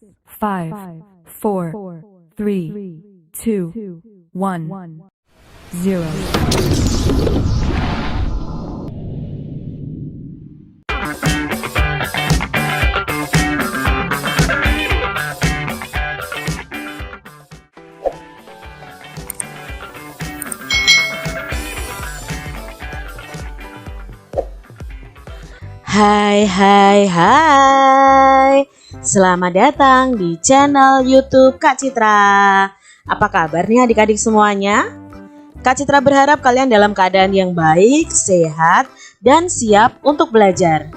5, 4, 3, 2, 1, 0. Hai. Selamat datang di channel YouTube Kak Citra. Apa kabar nih adik-adik semuanya? Kak Citra berharap kalian dalam keadaan yang baik, sehat, dan siap untuk belajar.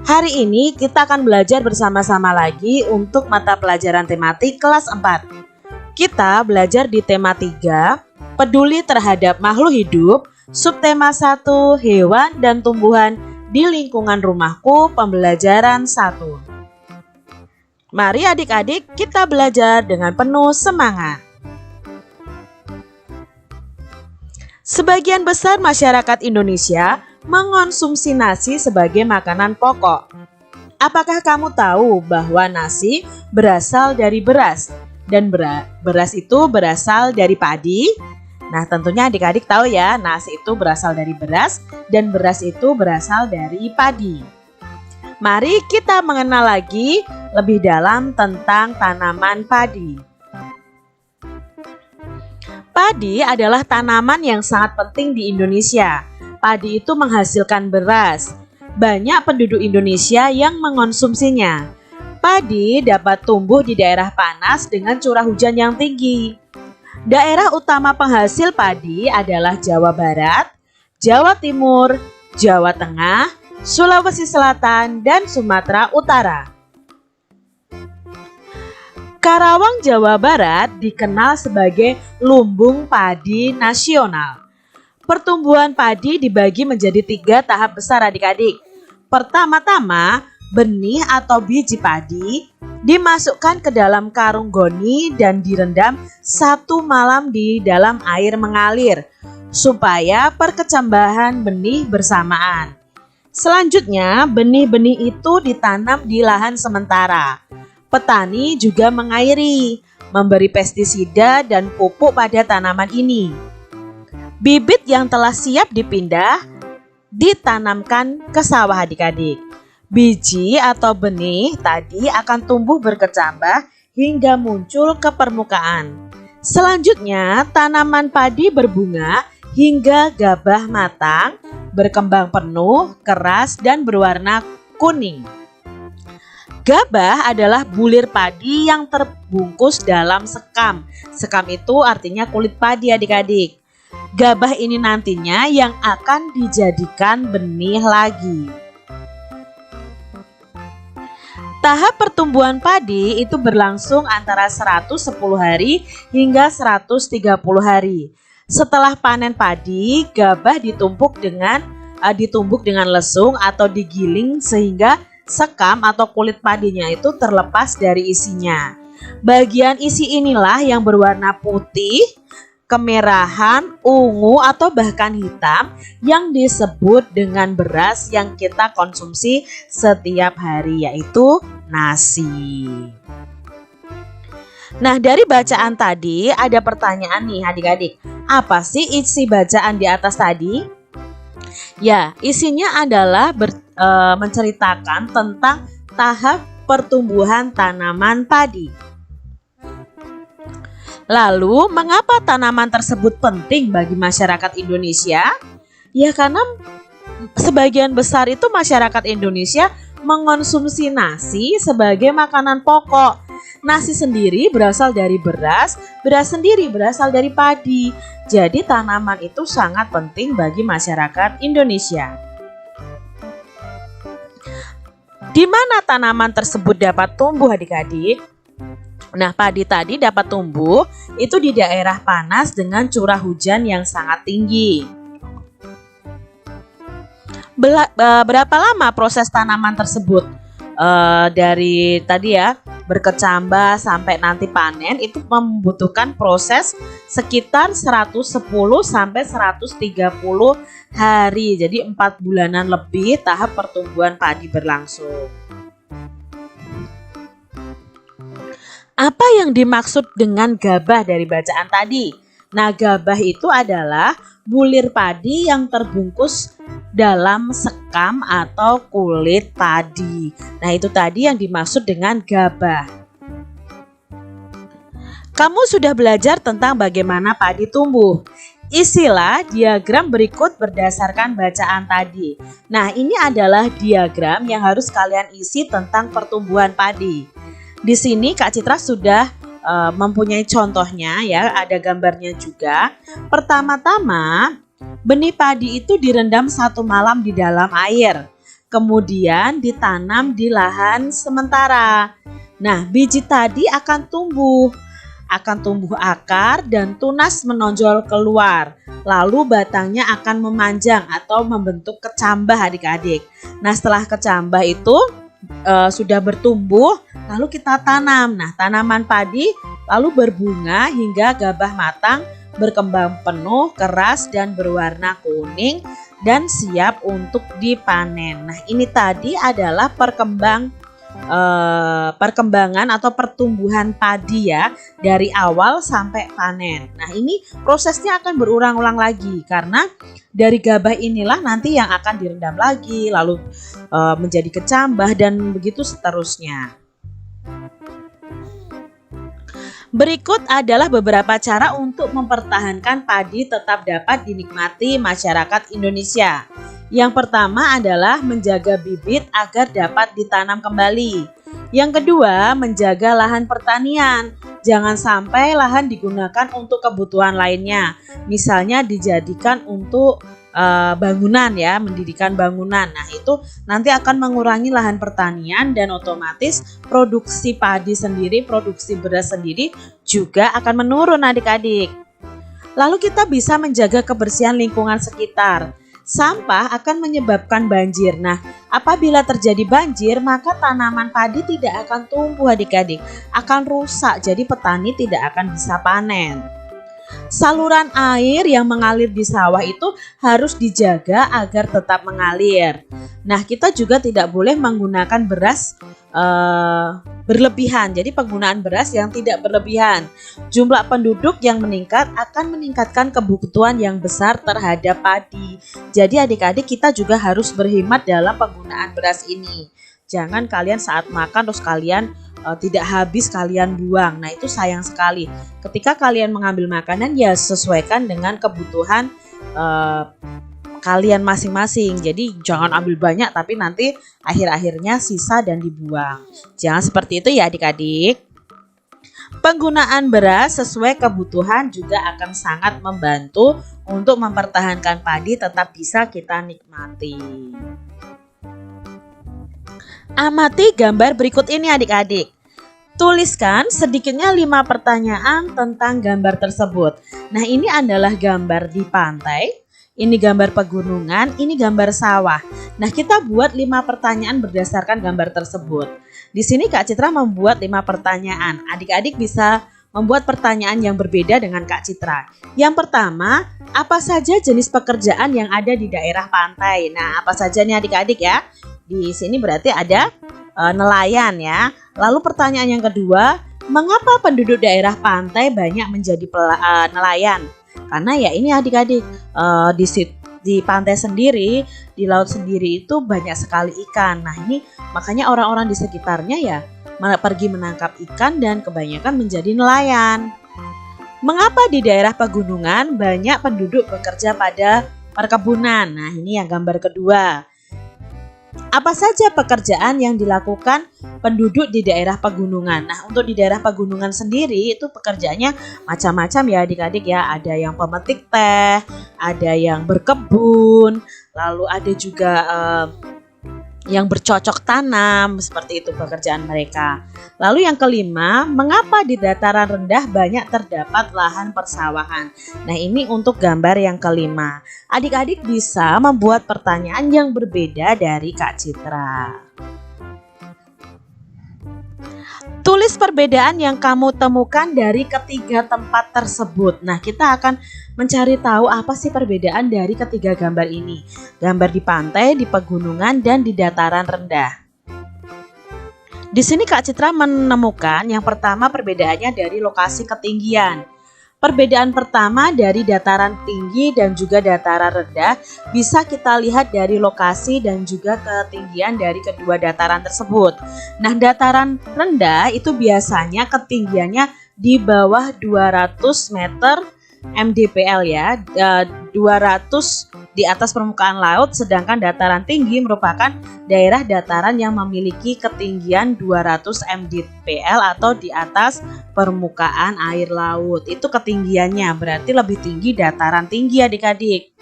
Hari ini kita akan belajar bersama-sama lagi untuk mata pelajaran tematik kelas 4. Kita belajar di tema 3, peduli terhadap makhluk hidup, subtema 1, hewan dan tumbuhan di lingkungan rumahku, pembelajaran 1. Mari adik-adik kita belajar dengan penuh semangat. Sebagian besar masyarakat Indonesia mengonsumsi nasi sebagai makanan pokok. Apakah kamu tahu bahwa nasi berasal dari beras dan beras itu berasal dari padi? Nah, tentunya adik-adik tahu ya, nasi itu berasal dari beras dan beras itu berasal dari padi. Mari kita mengenal lagi lebih dalam tentang tanaman padi. Padi adalah tanaman yang sangat penting di Indonesia. Padi itu menghasilkan beras. Banyak penduduk Indonesia yang mengonsumsinya. Padi dapat tumbuh di daerah panas dengan curah hujan yang tinggi. Daerah utama penghasil padi adalah Jawa Barat, Jawa Timur, Jawa Tengah, Sulawesi Selatan, dan Sumatera Utara. Karawang, Jawa Barat dikenal sebagai lumbung padi nasional. Pertumbuhan padi dibagi menjadi 3 tahap besar adik-adik. Pertama-tama, benih atau biji padi dimasukkan ke dalam karung goni dan direndam 1 malam di dalam air mengalir supaya perkecambahan benih bersamaan. Selanjutnya, benih-benih itu ditanam di lahan sementara. Petani juga mengairi, memberi pestisida dan pupuk pada tanaman ini. Bibit yang telah siap dipindah ditanamkan ke sawah adik-adik. Biji atau benih tadi akan tumbuh berkecambah hingga muncul ke permukaan. Selanjutnya, tanaman padi berbunga hingga gabah matang, berkembang penuh, keras, dan berwarna kuning. Gabah adalah bulir padi yang terbungkus dalam sekam. Sekam itu artinya kulit padi adik-adik. Gabah ini nantinya yang akan dijadikan benih lagi. Tahap pertumbuhan padi itu berlangsung antara 110 hari hingga 130 hari. Setelah panen padi, gabah ditumbuk dengan lesung atau digiling sehingga sekam atau kulit padinya itu terlepas dari isinya. Bagian isi inilah yang berwarna putih, kemerahan, ungu atau bahkan hitam yang disebut dengan beras yang kita konsumsi setiap hari, yaitu nasi. Nah, dari bacaan tadi ada pertanyaan nih adik-adik. Apa sih isi bacaan di atas tadi? Ya, isinya adalah menceritakan tentang tahap pertumbuhan tanaman padi. Lalu, mengapa tanaman tersebut penting bagi masyarakat Indonesia? Ya, karena sebagian besar itu masyarakat Indonesia mengonsumsi nasi sebagai makanan pokok. Nasi sendiri berasal dari beras, beras sendiri berasal dari padi. Jadi tanaman itu sangat penting bagi masyarakat Indonesia. Di mana tanaman tersebut dapat tumbuh adik-adik? Nah, padi tadi dapat tumbuh itu di daerah panas dengan curah hujan yang sangat tinggi. Berapa lama proses tanaman tersebut? Dari tadi ya, berkecambah sampai nanti panen itu membutuhkan proses sekitar 110 sampai 130 hari. Jadi 4 bulanan lebih tahap pertumbuhan padi berlangsung. Apa yang dimaksud dengan gabah dari bacaan tadi? Nah, gabah itu adalah bulir padi yang terbungkus dalam sekam atau kulit padi. Nah, itu tadi yang dimaksud dengan gabah. Kamu sudah belajar tentang bagaimana padi tumbuh. Isilah diagram berikut berdasarkan bacaan tadi. Nah, ini adalah diagram yang harus kalian isi tentang pertumbuhan padi. Di sini Kak Citra sudah mempunyai contohnya ya, ada gambarnya juga. Pertama-tama, benih padi itu direndam 1 malam di dalam air. Kemudian ditanam di lahan sementara. Nah, biji tadi akan tumbuh akar dan tunas menonjol keluar. Lalu batangnya akan memanjang atau membentuk kecambah adik-adik. Nah, setelah kecambah itu sudah bertumbuh, lalu kita tanam. Nah, tanaman padi lalu berbunga hingga gabah matang, berkembang penuh, keras dan berwarna kuning dan siap untuk dipanen. Nah, ini tadi adalah perkembangan atau pertumbuhan padi ya, dari awal sampai panen. Nah, ini prosesnya akan berulang-ulang lagi karena dari gabah inilah nanti yang akan direndam lagi, lalu menjadi kecambah dan begitu seterusnya. Berikut adalah beberapa cara untuk mempertahankan padi tetap dapat dinikmati masyarakat Indonesia. Yang pertama adalah menjaga bibit agar dapat ditanam kembali. Yang kedua, menjaga lahan pertanian. Jangan sampai lahan digunakan untuk kebutuhan lainnya. Misalnya dijadikan untuk bangunan ya, mendirikan bangunan. Nah, itu nanti akan mengurangi lahan pertanian dan otomatis produksi padi sendiri, produksi beras sendiri juga akan menurun adik-adik. Lalu kita bisa menjaga kebersihan lingkungan sekitar. Sampah akan menyebabkan banjir. Nah, apabila terjadi banjir, maka tanaman padi tidak akan tumbuh adik-adik, akan rusak. Jadi petani tidak akan bisa panen. Saluran air yang mengalir di sawah itu harus dijaga agar tetap mengalir. Nah, kita juga tidak boleh menggunakan beras berlebihan. Jadi penggunaan beras yang tidak berlebihan. Jumlah penduduk yang meningkat akan meningkatkan kebutuhan yang besar terhadap padi. Jadi adik-adik kita juga harus berhemat dalam penggunaan beras ini. Jangan kalian saat makan terus kalian tidak habis kalian buang. Nah, itu sayang sekali. Ketika kalian mengambil makanan ya sesuaikan dengan kebutuhan kalian masing-masing. Jadi jangan ambil banyak tapi nanti akhir-akhirnya sisa dan dibuang. Jangan seperti itu ya adik-adik. Penggunaan beras sesuai kebutuhan juga akan sangat membantu untuk mempertahankan padi tetap bisa kita nikmati. Amati gambar berikut ini adik-adik. Tuliskan sedikitnya 5 pertanyaan tentang gambar tersebut. Nah, ini adalah gambar di pantai, ini gambar pegunungan, ini gambar sawah. Nah, kita buat 5 pertanyaan berdasarkan gambar tersebut. Di sini Kak Citra membuat 5 pertanyaan. Adik-adik bisa membuat pertanyaan yang berbeda dengan Kak Citra. Yang pertama, apa saja jenis pekerjaan yang ada di daerah pantai? Nah, apa saja nih adik-adik ya? Di sini berarti ada nelayan ya. Lalu pertanyaan yang kedua, mengapa penduduk daerah pantai banyak menjadi nelayan? Karena ya ini adik-adik di pantai sendiri, di laut sendiri itu banyak sekali ikan. Nah, ini makanya orang-orang di sekitarnya ya pergi menangkap ikan dan kebanyakan menjadi nelayan. Mengapa di daerah pegunungan banyak penduduk bekerja pada perkebunan? Nah, ini yang gambar kedua. Apa saja pekerjaan yang dilakukan penduduk di daerah pegunungan? Nah, untuk di daerah pegunungan sendiri itu pekerjaannya macam-macam ya adik-adik ya. Ada yang pemetik teh, ada yang berkebun, lalu ada juga yang bercocok tanam, seperti itu pekerjaan mereka. Lalu yang kelima, mengapa di dataran rendah banyak terdapat lahan persawahan? Nah, ini untuk gambar yang kelima. Adik-adik bisa membuat pertanyaan yang berbeda dari Kak Citra. Tulis perbedaan yang kamu temukan dari ketiga tempat tersebut. Nah, kita akan mencari tahu apa sih perbedaan dari ketiga gambar ini. Gambar di pantai, di pegunungan, dan di dataran rendah. Di sini Kak Citra menemukan yang pertama perbedaannya dari lokasi ketinggian. Perbedaan pertama dari dataran tinggi dan juga dataran rendah bisa kita lihat dari lokasi dan juga ketinggian dari kedua dataran tersebut. Nah, dataran rendah itu biasanya ketinggiannya di bawah 200 meter mdpl ya, 200 di atas permukaan laut, sedangkan dataran tinggi merupakan daerah dataran yang memiliki ketinggian 200 mdpl atau di atas permukaan air laut. Itu ketinggiannya, berarti lebih tinggi dataran tinggi adik-adik.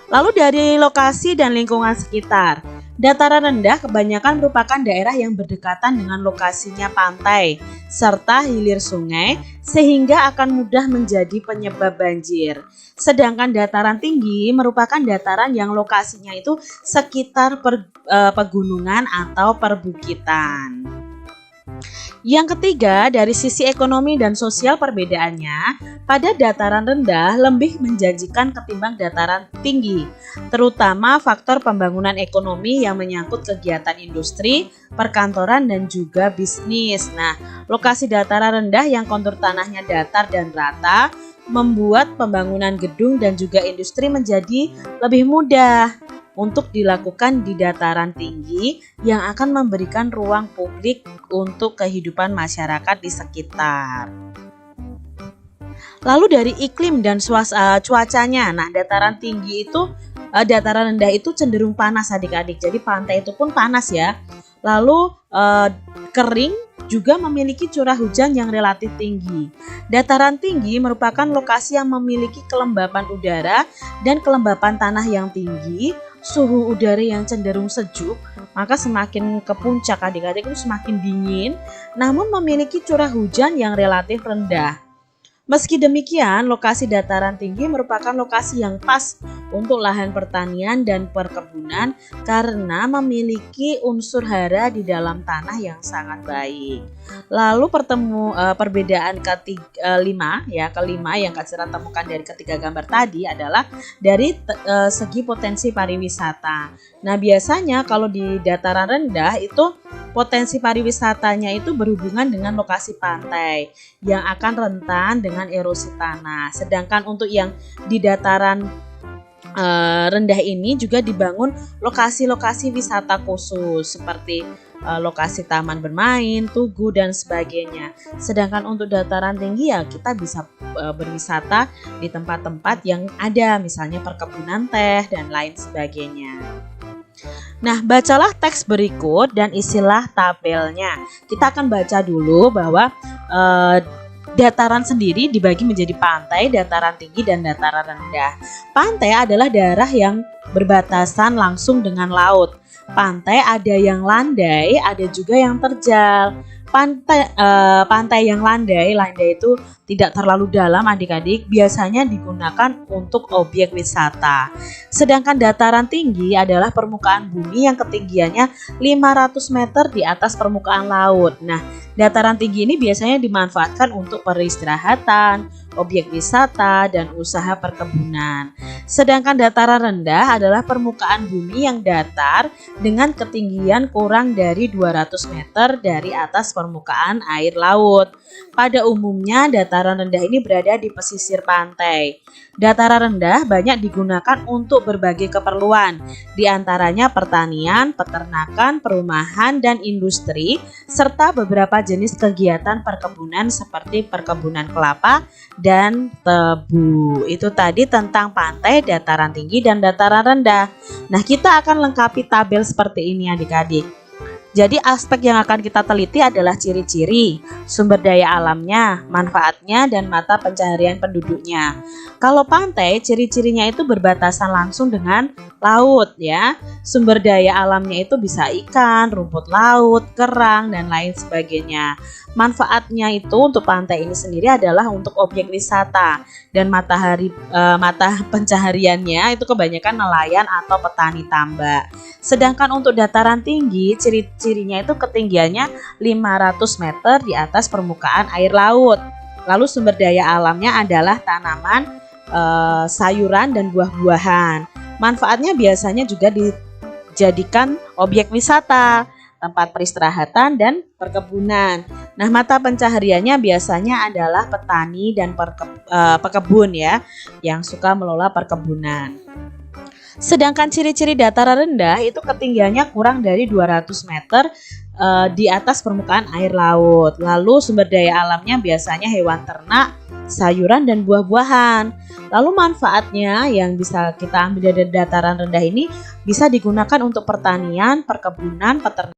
Lalu dari lokasi dan lingkungan sekitar. Dataran rendah kebanyakan merupakan daerah yang berdekatan dengan lokasinya pantai serta hilir sungai sehingga akan mudah menjadi penyebab banjir. Sedangkan dataran tinggi merupakan dataran yang lokasinya itu sekitar pegunungan atau perbukitan. Yang ketiga, dari sisi ekonomi dan sosial perbedaannya, pada dataran rendah lebih menjanjikan ketimbang dataran tinggi, terutama faktor pembangunan ekonomi yang menyangkut kegiatan industri, perkantoran, dan juga bisnis. Nah, lokasi dataran rendah yang kontur tanahnya datar dan rata membuat pembangunan gedung dan juga industri menjadi lebih mudah untuk dilakukan di dataran tinggi yang akan memberikan ruang publik untuk kehidupan masyarakat di sekitar. Lalu dari iklim dan cuacanya, nah dataran tinggi itu, dataran rendah itu cenderung panas adik-adik, jadi pantai itu pun panas ya. Lalu kering juga memiliki curah hujan yang relatif tinggi. Dataran tinggi merupakan lokasi yang memiliki kelembapan udara dan kelembapan tanah yang tinggi, suhu udara yang cenderung sejuk, maka semakin ke puncak adik-adik itu semakin dingin, namun memiliki curah hujan yang relatif rendah. Meski demikian, lokasi dataran tinggi merupakan lokasi yang pas untuk lahan pertanian dan perkebunan karena memiliki unsur hara di dalam tanah yang sangat baik. Lalu perbedaan kelima yang Kak Citra temukan dari ketiga gambar tadi adalah dari segi potensi pariwisata. Nah, biasanya kalau di dataran rendah itu potensi pariwisatanya itu berhubungan dengan lokasi pantai yang akan rentan dengan erosi tanah. Sedangkan untuk yang di dataran rendah ini juga dibangun lokasi-lokasi wisata khusus seperti lokasi taman bermain, tugu, dan sebagainya. Sedangkan untuk dataran tinggi ya kita bisa berwisata di tempat-tempat yang ada, misalnya perkebunan teh dan lain sebagainya. Nah, bacalah teks berikut dan isilah tabelnya. Kita akan baca dulu bahwa dataran sendiri dibagi menjadi pantai, dataran tinggi, dan dataran rendah. Pantai adalah daerah yang berbatasan langsung dengan laut. Pantai ada yang landai, ada juga yang terjal. Pantai yang landai itu tidak terlalu dalam adik-adik, biasanya digunakan untuk objek wisata. Sedangkan dataran tinggi adalah permukaan bumi yang ketinggiannya 500 meter di atas permukaan laut. Nah, dataran tinggi ini biasanya dimanfaatkan untuk peristirahatan, objek wisata, dan usaha perkebunan. Sedangkan dataran rendah adalah permukaan bumi yang datar dengan ketinggian kurang dari 200 meter dari atas permukaan air laut. Pada umumnya dataran rendah ini berada di pesisir pantai. Dataran rendah banyak digunakan untuk berbagai keperluan, di antaranya pertanian, peternakan, perumahan, dan industri, serta beberapa jenis kegiatan perkebunan seperti perkebunan kelapa dan tebu. Itu tadi tentang pantai, dataran tinggi, dan dataran rendah. Nah, kita akan lengkapi tabel seperti ini adik-adik. Jadi aspek yang akan kita teliti adalah ciri-ciri, sumber daya alamnya, manfaatnya, dan mata pencaharian penduduknya. Kalau pantai, ciri-cirinya itu berbatasan langsung dengan laut ya. Sumber daya alamnya itu bisa ikan, rumput laut, kerang, dan lain sebagainya. Manfaatnya itu untuk pantai ini sendiri adalah untuk objek wisata, dan mata pencahariannya itu kebanyakan nelayan atau petani tambak. Sedangkan untuk dataran tinggi, ciri-cirinya itu ketinggiannya 500 meter di atas permukaan air laut. Lalu sumber daya alamnya adalah tanaman, sayuran, dan buah-buahan. Manfaatnya biasanya juga dijadikan objek wisata. tempat peristirahatan, dan perkebunan. Nah, mata pencahariannya biasanya adalah petani dan pekebun ya, yang suka mengelola perkebunan. Sedangkan ciri-ciri dataran rendah itu ketinggiannya kurang dari 200 meter di atas permukaan air laut. Lalu sumber daya alamnya biasanya hewan ternak, sayuran, dan buah-buahan. Lalu manfaatnya yang bisa kita ambil dari dataran rendah ini bisa digunakan untuk pertanian, perkebunan, peternakan,